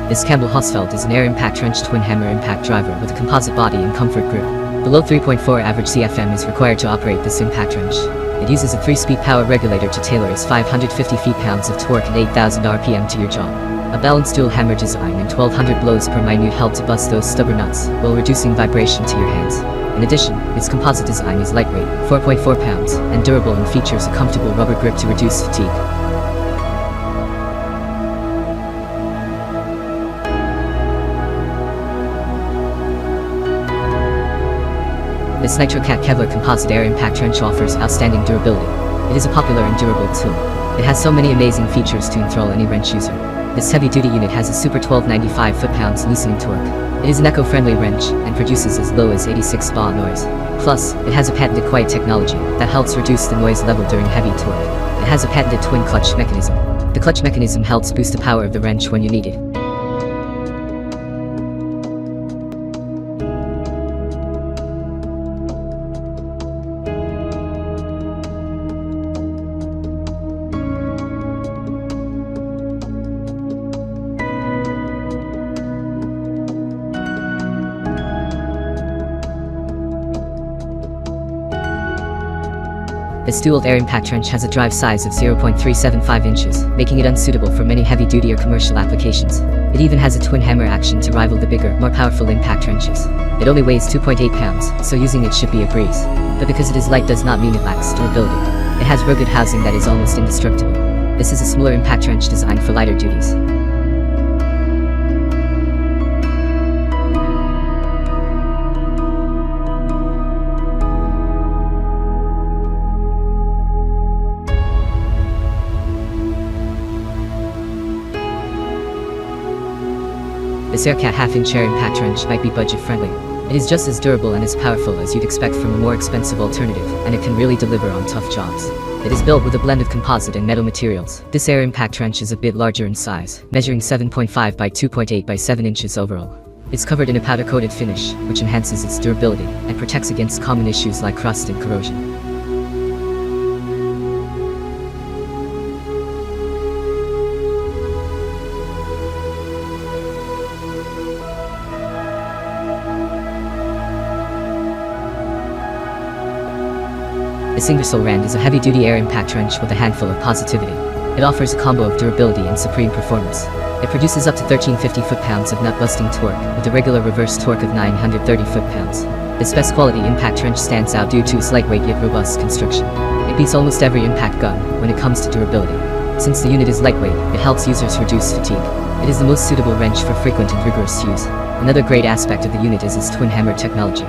This Campbell Hausfeld is an air impact wrench twin hammer impact driver with a composite body and comfort grip. Below 3.4 average CFM is required to operate this impact wrench. It uses a 3-speed power regulator to tailor its 550 feet-pounds of torque and 8,000 RPM to your job. A balanced dual hammer design and 1200 blows per minute help to bust those stubborn nuts, while reducing vibration to your hands. In addition, its composite design is lightweight, 4.4 pounds, and durable and features a comfortable rubber grip to reduce fatigue. This NitroCat Kevlar composite air impact wrench offers outstanding durability. It is a popular and durable tool. It has so many amazing features to enthrall any wrench user. This heavy-duty unit has a super 1295 foot-pounds loosening torque. It is an eco-friendly wrench and produces as low as 86 bar noise. Plus, it has a patented quiet technology that helps reduce the noise level during heavy torque. It has a patented twin clutch mechanism. The clutch mechanism helps boost the power of the wrench when you need it. This dual air impact wrench has a drive size of 0.375 inches, making it unsuitable for many heavy-duty or commercial applications. It even has a twin hammer action to rival the bigger, more powerful impact wrenches. It only weighs 2.8 pounds, so using it should be a breeze. But because it is light does not mean it lacks durability. It has rugged housing that is almost indestructible. This is a smaller impact wrench designed for lighter duties. This Aircat half-inch air impact wrench might be budget-friendly. It is just as durable and as powerful as you'd expect from a more expensive alternative, and it can really deliver on tough jobs. It is built with a blend of composite and metal materials. This air impact wrench is a bit larger in size, measuring 7.5 by 2.8 by 7 inches overall. It's covered in a powder-coated finish, which enhances its durability and protects against common issues like rust and corrosion. This Ingersoll Rand is a heavy-duty air impact wrench with a handful of positivity. It offers a combo of durability and supreme performance. It produces up to 1350 foot-pounds of nut-busting torque, with a regular reverse torque of 930 foot-pounds. This best quality impact wrench stands out due to its lightweight yet robust construction. It beats almost every impact gun when it comes to durability. Since the unit is lightweight, it helps users reduce fatigue. It is the most suitable wrench for frequent and rigorous use. Another great aspect of the unit is its twin hammer technology.